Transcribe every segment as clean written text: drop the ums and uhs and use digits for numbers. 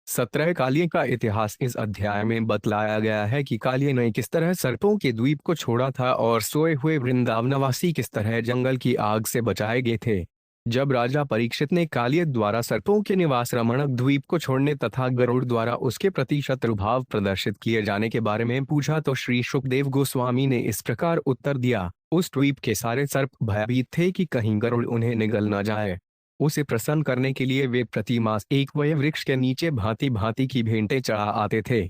17 कालिए का इतिहास। इस अध्याय में बतलाया गया है कि कालिए ने किस तरह सर्पों के द्वीप को छोड़ा था और सोए हुए वृंदावनवासी किस तरह जंगल की आग से बचाए गए थे। जब राजा परीक्षित ने कालिए द्वारा सर्पों के निवास रमणक द्वीप को छोड़ने तथा गरुड़ द्वारा उसके प्रति शत्रुभाव प्रदर्शित किए जाने के बारे में पूछा तो श्री शुकदेव गोस्वामी ने इस प्रकार उत्तर दिया। उस द्वीप के सारे सर्प भयभीत थे कि कहीं गरुड़ उन्हें निगल न जाए। उसे प्रसन्न करने के लिए वे प्रति मास एक वय वृक्ष के नीचे भांति भांति की भेंटें चढ़ा आते थे,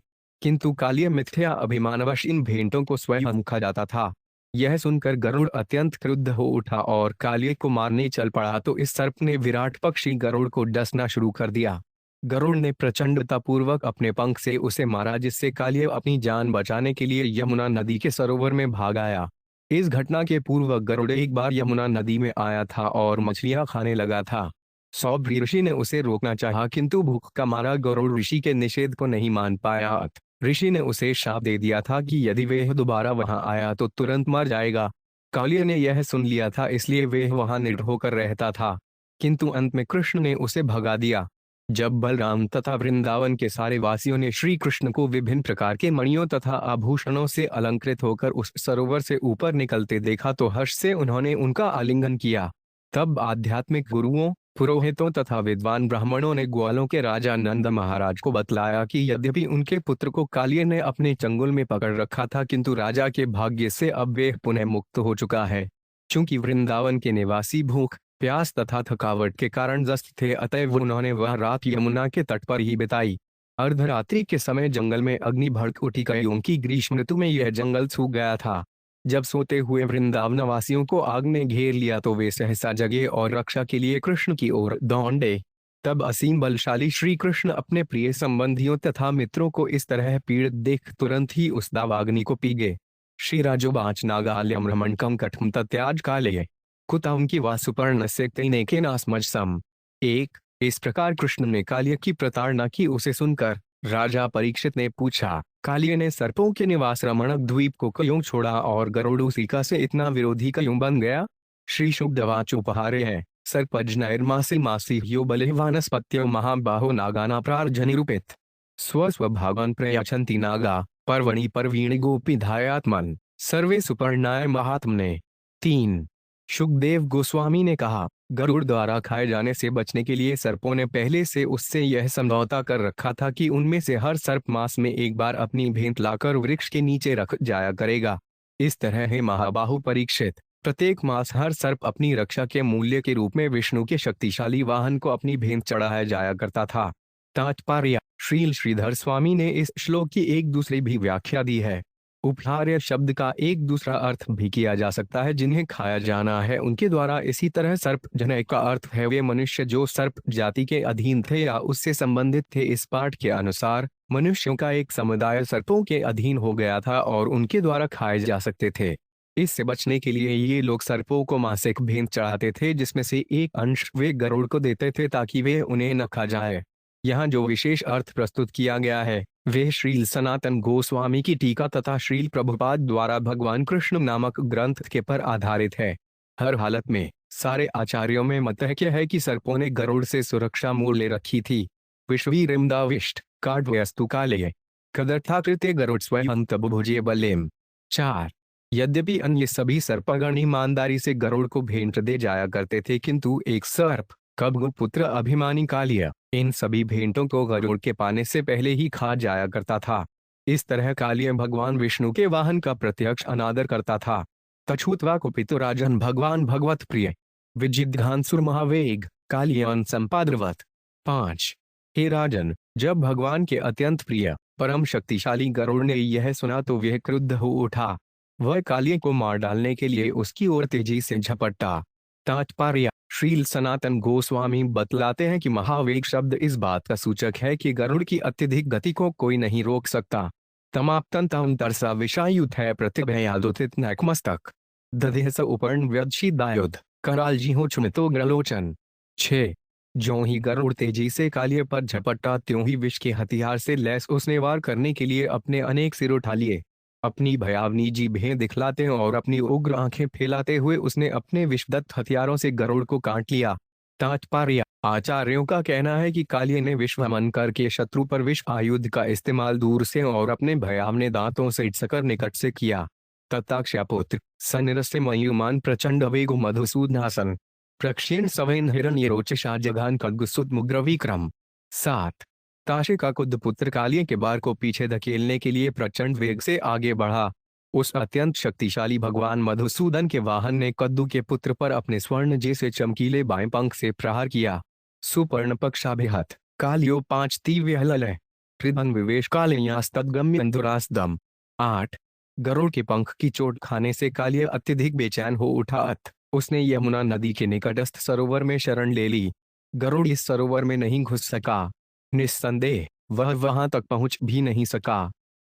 किंतु कालिय मिथ्या अभिमानवश इन भेंटों को स्वयं खा जाता था। यह सुनकर गरुड़ अत्यंत क्रुद्ध हो उठा और कालिय को मारने चल पड़ा तो इस सर्प ने विराट पक्षी गरुड़ को डसना शुरू कर दिया। गरुड़ ने प्रचंडता पूर्वक अपने पंख से उसे मारा, जिससे कालिय अपनी जान बचाने के लिए यमुना नदी के सरोवर में भाग आया। इस घटना के पूर्व गरुड़ एक बार यमुना नदी में आया था और मछलियां खाने लगा था। सौभरी ऋषि ने उसे रोकना चाहा, किंतु भूख का मारा गरुड़ ऋषि के निषेध को नहीं मान पाया। ऋषि ने उसे शाप दे दिया था कि यदि वह दोबारा वहां आया तो तुरंत मर जाएगा। कालिय ने यह सुन लिया था, इसलिए वह वहां निर्भय होकर रहता था, किंतु अंत में कृष्ण ने उसे भगा दिया। जब बलराम तथा वृंदावन के सारे वासियों ने श्री कृष्ण को विभिन्न प्रकार के मणियों तथा आभूषणों से अलंकृत होकर उस सरोवर से ऊपर निकलते देखा तो हर्ष से उन्होंने उनका आलिंगन किया। तब आध्यात्मिक गुरुओं, पुरोहितों तथा विद्वान ब्राह्मणों ने ग्वालों के राजा नंद महाराज को बतलाया कि यद्यपि उनके पुत्र को कालिय ने अपने चंगुल में पकड़ रखा था, किंतु राजा के भाग्य से अब वे पुनः मुक्त हो चुका है। चूंकि वृंदावन के निवासी भूख, प्यास तथा थकावट के कारण ग्रस्त थे, अतएव उन्होंने वह रात यमुना के तट पर ही बिताई। अर्धरात्रि के समय जंगल में अग्नि भड़क उठी, क्योंकि ग्रीष्म ऋतु में यह जंगल सूख गया था। जब सोते हुए वृंदावनवासियों को आग ने घेर लिया तो वे सहसा जगे और रक्षा के लिए कृष्ण की ओर दौड़े। तब असीम बलशाली श्री कृष्ण अपने प्रिय संबंधियों तथा मित्रों को इस तरह पीड़ित देख तुरंत ही उस दावाग्नि को पी गए। श्री राजोवाच नागाल्यम रमणकम कठम तत्याज काले कुताम की वासुपर्ण से तैनेके नास्मजसम। एक, इस प्रकार कृष्ण ने कालिय की प्रताड़ना की। उसे सुनकर राजा परीक्षित ने पूछा, कालिय ने सर्पों के निवास रमणक द्वीप को क्यों छोड़ा और गरुड़ोसिका से इतना विरोधी क्यों बन गया? श्री शुकदवाच उपहारे है सर्पज्ञर्मासी मासी यो बले वानस्पत्यो महाबाहो नागाना प्रार्जनिरूपित स्वस्वभावान प्रयाचंती नागा पर्वणि पर्वीणि गोपी धायात्मन सर्वे सुपर्णाय महात्मने। 3, शुकदेव गोस्वामी ने कहा, गरुड़ द्वारा खाए जाने से बचने के लिए सर्पों ने पहले से उससे यह समझौता कर रखा था कि उनमें से हर सर्प मास में एक बार अपनी भेंट लाकर वृक्ष के नीचे रख जाया करेगा। इस तरह है महाबाहु परीक्षित, प्रत्येक मास हर सर्प अपनी रक्षा के मूल्य के रूप में विष्णु के शक्तिशाली वाहन को अपनी भेंट चढ़ाया जाया करता था। तात्पर्य, श्रील श्रीधर स्वामी ने इस श्लोक की एक दूसरी भी व्याख्या दी है। उपहार्य शब्द का एक दूसरा अर्थ भी किया जा सकता है, जिन्हें खाया जाना है उनके द्वारा। इसी तरह सर्प जनय का अर्थ है वे मनुष्य जो सर्प जाति के अधीन थे या उससे संबंधित थे। इस पाठ के अनुसार मनुष्यों का एक समुदाय सर्पों के अधीन हो गया था और उनके द्वारा खाए जा सकते थे। इससे बचने के लिए ये लोग सर्पों को मासिक भेंट चढ़ाते थे, जिसमें से एक अंश वे गरुड़ को देते थे ताकि वे उन्हें न खा जाए। यहाँ जो विशेष अर्थ प्रस्तुत किया गया है वे श्रील सनातन गोस्वामी की टीका तथा श्रील प्रभुपाद द्वारा भगवान कृष्ण नामक ग्रंथ के पर आधारित है। हर हालत में सारे आचार्यों में मतैक्य है कि सर्पों ने गरुड़ से सुरक्षा मूल्य रखी थी। विश्वीरिमदाविष्ट काड्वयस्तु काले कदर्थाकृते गरुड़ स्वयं तबुभुजे बलेम। 4, यद्यपि अन्य सभी सर्पगण ईमानदारी से गरुड़ को भेंट दे जाया करते थे, किंतु एक सर्प कबगु पुत्र अभिमानी कालिय इन सभी भेंटों को गरुड़ के पाने से पहले ही खा जाया करता था। इस तरह कालिय भगवान विष्णु के वाहन का प्रत्यक्ष अनादर करता था। तछूतवा कुपितो राजन भगवान भगवत प्रिय विजिद्घांसुर महावेग कालियन संपाद्रवत। 5, हे राजन, जब भगवान के अत्यंत प्रिय परम शक्तिशाली गरुड़ ने यह सुना तो वह क्रुद्ध हो उठा। वह कालिय को मार डालने के लिए उसकी ओर तेजी से झपटा। तात्पर्य, श्रील सनातन गोस्वामी बतलाते हैं कि महावेग शब्द इस बात का सूचक है कि गरुड़ की अत्यधिक गति को कोई नहीं रोक सकता। तमाप्तंतरसा विषायुत है प्रतिभयादुतित नैकमस्तक दधेस उपर्ण व्यदशी दायुध कराल जी हो चुमितो ग्रलोचन। 6, ज्यों ही गरुड़ तेजी से कालिय पर झपटा त्यों ही विष के हथियार से लैस उसने वार करने के लिए अपने अनेक सिर उठा लिए। अपनी भयावनी जीभें दिखलाते और अपनी उग्र आंखें फैलाते हुए उसने अपने विषदत्त हथियारों से गरुड़ को काट लिया। तात्पर्य, आचार्यों का कहना है कि कालिय ने विश्वमन करके शत्रु पर विष आयुध का इस्तेमाल दूर से और अपने भयावने दांतों से इटसकर निकट से किया। तत्ताक्षपुत्र सनिरस्य मयूमान प्रचंड वेगो मधुसूदनासन प्रक्षीण सवैन हिरण्यरोचषा जघान खड्गसुत मुग्र विक्रम। 7 ताशे का कुद पुत्र कालिय के बार को पीछे धकेलने के लिए प्रचंड वेग से आगे बढ़ा। उस अत्यंत शक्तिशाली भगवान मधुसूदन के वाहन ने कद्दू के पुत्र पर अपने स्वर्ण जैसे चमकीले बाएं पंख से प्रहार किया। सुपर्ण पक्षाभिहत कालियो 5 तीव्य हलय हृदय विवेश कालियास्तद्गम्य अंधुरासदम। 8 गरुड़ के पंख की चोट खाने से कालिय अत्यधिक बेचैन हो उठा। उसने यमुना नदी के निकटस्थ सरोवर में शरण ले ली। गरुड़ इस सरोवर में नहीं घुस सका। निस्संदेह वह वहां तक पहुंच भी नहीं सका।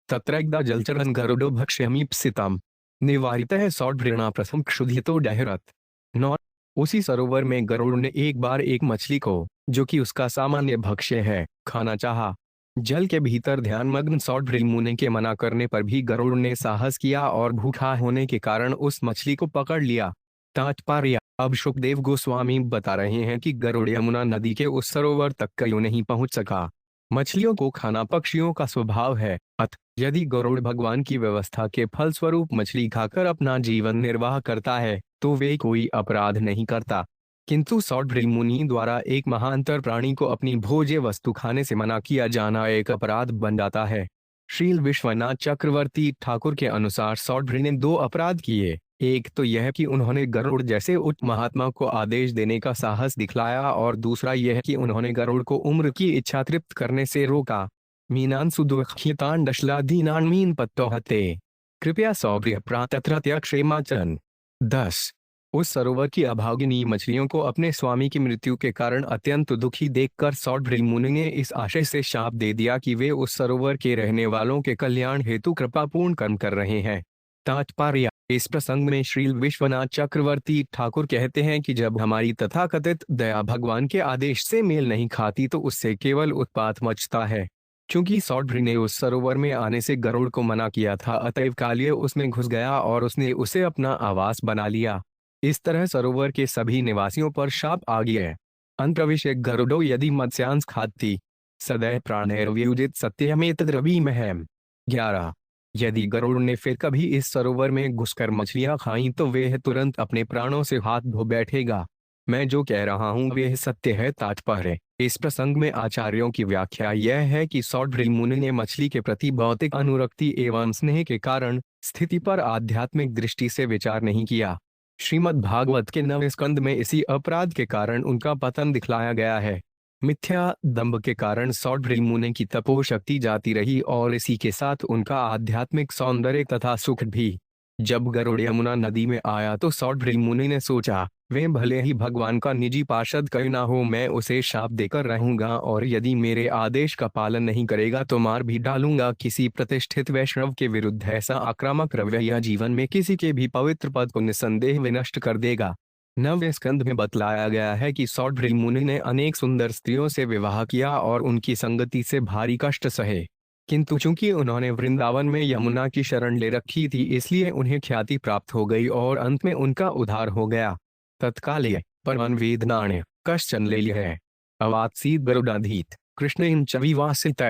तत्रैकदा जलचरन गरुडो भक्ष्यमीप्सितम निवारितः सौड्भृणा प्रथम क्षुधितो डहरत। 9 उसी सरोवर में गरुड़ ने एक बार एक मछली को, जो कि उसका सामान्य भक्ष्य है, खाना चाहा। जल के भीतर ध्यानमग्न सौड्भृ मुनि के मना करने पर भी गरुड़ ने साहस किया और भूखा होने के कारण उस मछली को पकड़ लिया। तात्पर्य अब शुकदेव गोस्वामी बता रहे हैं कि गरुड़ यमुना नदी के उस सरोवर तक क्यों नहीं पहुंच सका। मछलियों को खाना पक्षियों का स्वभाव है। यदि गरुड़ भगवान की व्यवस्था के फलस्वरूप मछली खाकर अपना जीवन निर्वाह करता है तो वे कोई अपराध नहीं करता, किंतु सौड्भृ मुनि द्वारा एक महांतर प्राणी को अपनी भोज्य वस्तु खाने से मना किया जाना एक अपराध बन जाता है। श्रील विश्वनाथ चक्रवर्ती ठाकुर के अनुसार सौड्भृ ने 2 अपराध किए। एक तो यह कि उन्होंने गरुड़ जैसे उच्च महात्मा को आदेश देने का साहस दिखलाया और दूसरा यह कि उन्होंने गरुड़ को उम्र की इच्छा तृप्त करने से रोका। मीनान सुदुखितान दशलादीनान मीन पत्तोहते कृपया सौभ्य प्रातत्रत्य क्षेमाचरण। 10 उस सरोवर की अभागिनी मछलियों को अपने स्वामी की मृत्यु के कारण अत्यंत दुखी देखकर सौड्भृ मुनि ने इस आशय से शाप दे दिया कि वे उस सरोवर के रहने वालों के कल्याण हेतु कृपापूर्ण कर्म कर रहे हैं। तात्पर्य इस प्रसंग में श्रील विश्वनाथ चक्रवर्ती ठाकुर कहते हैं कि जब हमारी तथाकथित दया भगवान के आदेश से मेल नहीं खाती तो उससे केवल उत्पात मचता है। क्योंकि सौड्भृ ने उस सरोवर में आने से गरुड़ को मना किया था, अतएव कालिय उसमें घुस गया और उसने उसे अपना आवास बना लिया। इस तरह सरोवर के सभी निवासियों पर शाप आ गया। अंतप्रविश्य गरुडो यदि मत्स्यांश खाती सदैव प्राणैर्व्युजित सत्यमेतद् रविमहम्। 11 यदि गरुड़ ने फिर कभी इस सरोवर में घुसकर मछलियां खाईं तो वह तुरंत अपने प्राणों से हाथ धो बैठेगा। मैं जो कह रहा हूं वह सत्य है। तात्पर्य इस प्रसंग में आचार्यों की व्याख्या यह है कि सौड्भृ मुनि ने मछली के प्रति भौतिक अनुरक्ति एवं स्नेह के कारण स्थिति पर आध्यात्मिक दृष्टि से विचार नहीं किया। श्रीमद् भागवत के 9वें स्कंद में इसी अपराध के कारण उनका पतन दिखलाया गया है। मिथ्या दंभ के कारण सौड्भृ मुनि की तपोशक्ति जाती रही और इसी के साथ उनका आध्यात्मिक सौंदर्य तथा सुख भी। जब गरुड़ यमुना नदी में आया तो सौड्भृ मुनि ने सोचा, वे भले ही भगवान का निजी पार्षद क्यों न हो, मैं उसे शाप देकर रहूंगा और यदि मेरे आदेश का पालन नहीं करेगा तो मार भी डालूंगा। किसी प्रतिष्ठित वैष्णव के विरुद्ध ऐसा आक्रामक रवैया जीवन में किसी के भी पवित्र पद को निस्संदेह विनष्ट कर देगा। 9वें स्कंद में बतलाया गया है कि सौड्भृ मुनि ने अनेक सुंदर स्त्रियों से विवाह किया और उनकी संगति से भारी कष्ट सहे, किंतु चूंकि उन्होंने वृंदावन में यमुना की शरण ले रखी थी इसलिए उन्हें ख्याति प्राप्त हो गई और अंत में उनका उद्धार हो गया। तत्कालीय परमन वेदनाण्य कश्चन ले है अवात्सीत गरुडाधीत कृष्ण इन चविवासित।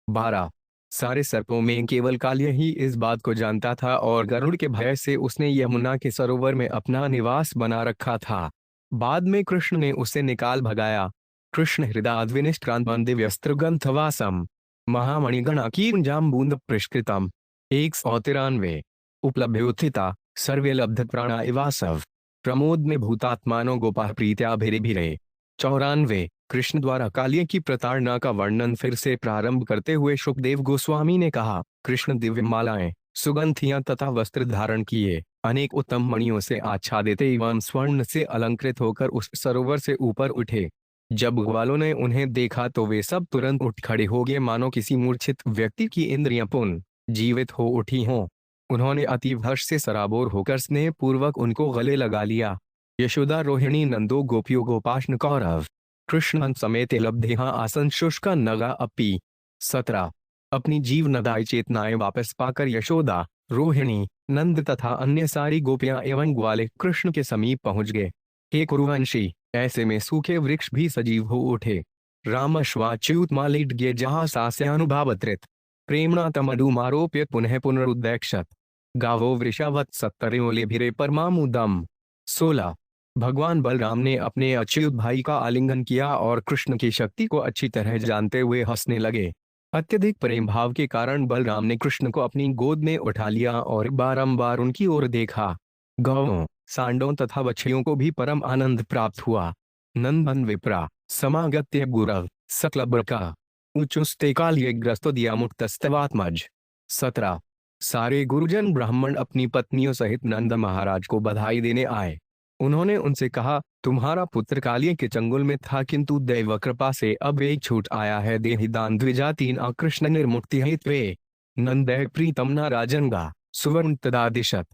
12 सारे सर्पों में केवल कालिय ही इस बात को जानता था और गरुड़ के भय से उसने यमुना के सरोवर में अपना निवास बना रखा था। बाद में कृष्ण ने उसे निकाल भगाया। कृष्ण हृदयाद्विनिष्क्रांत दिव्यस्त्रगंथवासम महामणिगणा कींजाम्बूंद परिष्कृतम। 193 उपलभ्योत्थिता सर्वे लब्ध प्राणा इवासव प्रमोद में भूतात्मानो गोपाः प्रीत्याभिरिभिरे। 94 कृष्ण द्वारा कालिय की प्रताड़ना का वर्णन फिर से प्रारंभ करते हुए शुकदेव गोस्वामी ने कहा, कृष्ण दिव्य मालाएं, सुगंधियां तथा वस्त्र धारण किए, अनेक उत्तम मणियों से आच्छादित एवं स्वर्ण से अलंकृत होकर उस सरोवर से ऊपर उठे। जब ग्वालों ने उन्हें देखा तो वे सब तुरंत उठ खड़े हो गए, मानो किसी मूर्छित व्यक्ति की इंद्रियां पुनः जीवित हो उठी हों। उन्होंने अतीव हर्ष से सराबोर होकर स्नेह पूर्वक उनको गले लगा लिया। यशोदा रोहिणी नंदो गोपियो गोपाशन कौरव कृष्ण समेत लब्धेहा आसन शुष्का नगा अपी। 17 अपनी जीव नदाई चेतनाएं वापस पाकर यशोदा, रोहिणी, नंद तथा अन्य सारी गोपियां एवं ग्वाले कृष्ण के समीप पहुंच गए। हे कुरुवंशी, ऐसे में सूखे वृक्ष भी सजीव हो उठे। रामश्वाच्युत मालिट गे जहाँ सास्यानुभावत्रित प्रेमणा तमडुमारोप्य पुनः पुनरुदैक्षत गावो वृषावत सत्तरियोले भिरे परमामुदम। 16। भगवान बलराम ने अपने अच्युत भाई का आलिंगन किया और कृष्ण की शक्ति को अच्छी तरह जानते हुए हंसने लगे। अत्यधिक प्रेम भाव के कारण बलराम ने कृष्ण को अपनी गोद में उठा लिया और बारंबार उनकी ओर देखा। गौओं, सांडों तथा बछड़ियों को भी परम आनंद प्राप्त हुआ। नंदन विप्रा समागत्य गुरव सकलब्रका उच्चुस्ते काल्ये ग्रस्तो दिया मुक्तस्तवात्मज। 17। सारे गुरुजन ब्राह्मण अपनी पत्नियों सहित नंद महाराज को बधाई देने आए। उन्होंने उनसे कहा, तुम्हारा पुत्र कालिये के चंगुल में था, किंतु दैव कृपा से अब एक छूट आया है। देहिदान द्विजातीन कृष्ण निर्मुक्ति हेत्वे नंदय प्रीतम न राजनगा सुवर्ण तदादिशत।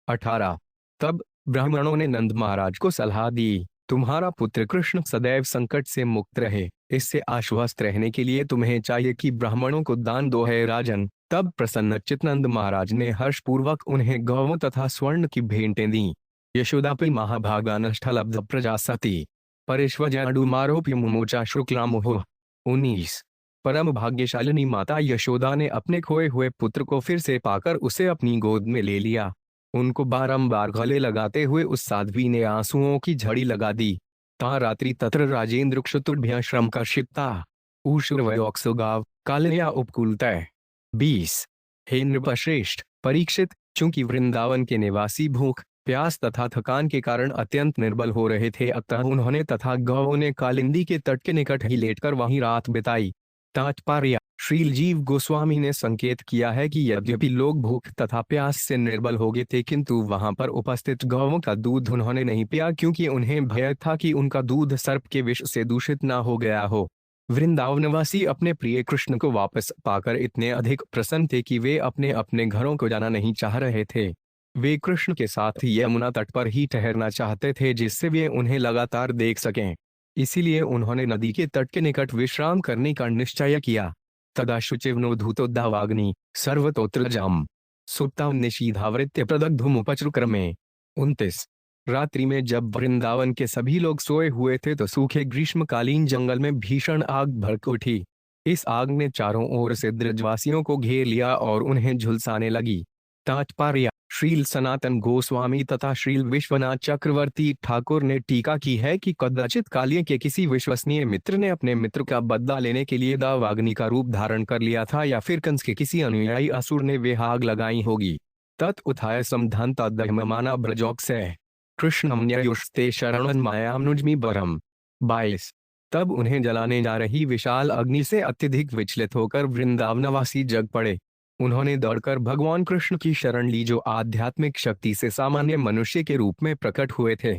18। तब ब्राह्मणों ने नंद महाराज को सलाह दी, तुम्हारा पुत्र कृष्ण सदैव संकट से मुक्त रहे, इससे आश्वस्त रहने के लिए तुम्हें चाहिए कि ब्राह्मणों को दान दो है राजन। तब प्रसन्नचित्त नंद महाराज ने हर्षपूर्वक उन्हें गौओं तथा स्वर्ण की भेंटें दी। यशोदापि महाभागा नष्टलब्ध प्रजा सती परेश्वजाडुमारोप्य मुमोचा शुक्लामुहुः। 19। परम भाग्यशालिनी माता यशोदा ने अपने खोए हुए पुत्र को फिर से पाकर उसे अपनी गोद में ले लिया। उनको बारंबार गले लगाते हुए उस साध्वी ने आंसुओं की झड़ी लगा दी। ता रात्रि तत्र राजेंद्र क्षुतुर्भ्य श्रम का शिप्ता ऊषुर्वयोक्सुगाव कालया उपकूलतः। 20। हे नृपश्रेष्ठ परीक्षित, चूंकि वृंदावन के निवासी भूख प्यास तथा थकान के कारण अत्यंत निर्बल हो रहे थे, अतः उन्होंने तथा गौओं ने कालिंदी के तट के निकट ही लेटकर वहीं रात बिताई। तात्पर्य: श्रील जीव गोस्वामी ने संकेत किया है कि यद्यपि लोग भूख तथा प्यास से निर्बल हो गए थे, किंतु वहां पर उपस्थित गौओं का दूध उन्होंने नहीं पिया, क्योंकि उन्हें भय था कि उनका दूध सर्प के विष से दूषित न हो गया हो। वृंदावनवासी अपने प्रिय कृष्ण को वापस पाकर इतने अधिक प्रसन्न थे कि वे अपने अपने घरों को जाना नहीं चाह रहे थे। वे कृष्ण के साथ यमुना तट पर ही ठहरना चाहते थे, जिससे वे उन्हें लगातार देख सकें। इसीलिए उन्होंने नदी के तट के निकट विश्राम करने का निश्चय किया। तदा शुचिवनोधूतोद्धावाग्नि सर्वतोत्रजाम सुप्तां निशीधावृत्य प्रदग्धुमुपचक्रमे। 29। रात्रि में जब वृंदावन के सभी लोग सोए हुए थे तो सूखे ग्रीष्मकालीन जंगल में भीषण आग भड़क उठी। इस आग ने चारों ओर से ब्रजवासियों को घेर लिया और उन्हें झुलसाने लगी। तात्पर्य: श्रील सनातन गोस्वामी तथा श्रील विश्वनाथ चक्रवर्ती ठाकुर ने टीका की है कि कदाचित कालिये के किसी विश्वसनीय मित्र ने अपने मित्र का बदला लेने के लिए दावाग्नि का रूप धारण कर लिया था, या फिर कंस के किसी अनुयायी असुर ने वे आग लगाई होगी। तत् उत्थाय समधानता दह्यमाना ब्रजोक्सय कृष्णम न्ययुष्ते शरणं मायानुजमी बरम। 22। तब उन्हें जलाने जा रही विशाल अग्नि से अत्यधिक विचलित होकर वृंदावनवासी जग पड़े। उन्होंने दौड़कर भगवान कृष्ण की शरण ली, जो आध्यात्मिक शक्ति से सामान्य मनुष्य के रूप में प्रकट हुए थे।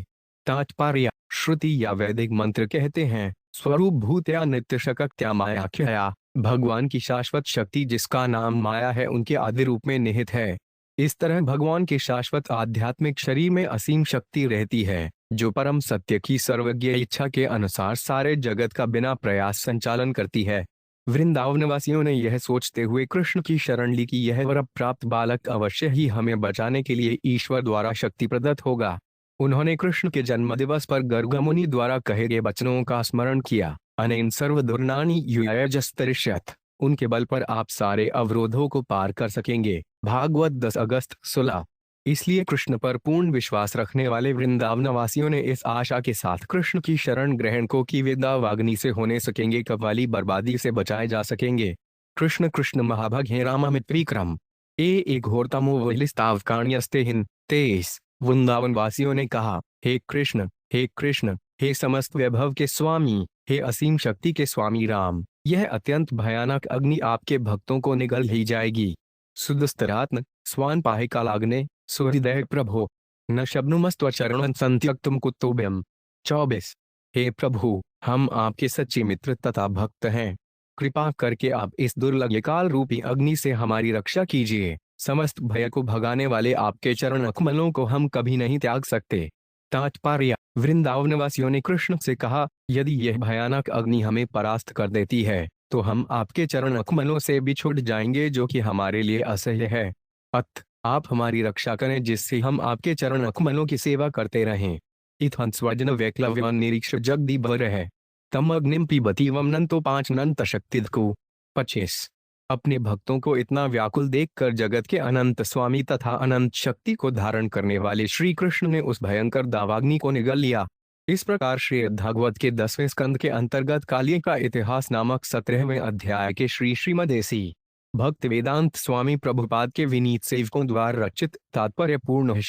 तात्पर्य: श्रुति या वैदिक मंत्र कहते हैं, स्वरूप भूतया नित्य शक्त्या मायाख्या, भगवान की शाश्वत शक्ति जिसका नाम माया है उनके आदि रूप में निहित है। इस तरह भगवान के शाश्वत आध्यात्मिक शरीर में असीम शक्ति रहती है, जो परम सत्य की सर्वज्ञ इच्छा के अनुसार सारे जगत का बिना प्रयास संचालन करती है। वृंदावनवासियों ने यह सोचते हुए कृष्ण की शरण ली कि यह वर प्राप्त बालक अवश्य ही हमें बचाने के लिए ईश्वर द्वारा शक्ति प्रदत्त होगा। उन्होंने कृष्ण के जन्मदिवस पर गर्ग मुनि द्वारा कहे गए वचनों का स्मरण किया। अनेन सर्व दुर्नानि युयजस्तरिष्यत्, उनके बल पर आप सारे अवरोधों को पार कर सकेंगे। भागवत 10 अगस्त 16। इसलिए कृष्ण पर पूर्ण विश्वास रखने वाले वृंदावनवासियों ने इस आशा के साथ कृष्ण की शरण ग्रहण को कि वे दावाग्नि से होने सकेंगे, कव्वाली बर्बादी से बचाए जा सकेंगे। कृष्ण कृष्ण महाभग हे रामामित विक्रम ए घोरतमो वलिस्तावकाण्यस्तेहिन। 23। वृंदावन वासियों ने कहा, हे कृष्ण, हे कृष्ण, हे समस्त वैभव के स्वामी, हे असीम शक्ति के स्वामी राम, यह अत्यंत भयानक अग्नि आपके भक्तों को निगल ही जाएगी। सुदस्तरात्म स्वान पाहे कालाग्ने सुहृदय प्रभो न शब्नुमस्त्वचरणं संत्यक्तुम कुतोभ्यम। 24। हे प्रभु, हम आपके सच्चे मित्र तथा भक्त हैं, कृपा करके आप इस दुर्लभ काल रूपी अग्नि से हमारी रक्षा कीजिए। समस्त भय को भगाने वाले आपके चरण कमलों को हम कभी नहीं त्याग सकते। तात्पर्य: वृंदावनवासियों ने कृष्ण से कहा, यदि यह भयानक अग्नि हमें परास्त कर देती है तो हम आपके चरण कमलों से भी छूट जाएंगे, जो कि हमारे लिए असह्य है। अतः आप हमारी रक्षा करें, जिससे हम आपके चरण कमलों की सेवा करते रहें। इथं स्वजन वैक्लव्य निरीक्ष जगदी है तम अग्निम पिबती वमनंतो 5 नंत शक्तिदको। 25। अपने भक्तों को इतना व्याकुल देखकर जगत के अनंत स्वामी तथा अनंत शक्ति को धारण करने वाले श्री कृष्ण ने उस भयंकर दावाग्नि को निगल लिया। इस प्रकार श्रीमद् भागवत के 10वें स्कंद के अंतर्गत कालिय का इतिहास नामक 17वें अध्याय के श्री श्रीमद् ऐसी भक्त वेदांत स्वामी प्रभुपाद के विनीत सेवकों द्वारा रचित तात्पर्यपूर्ण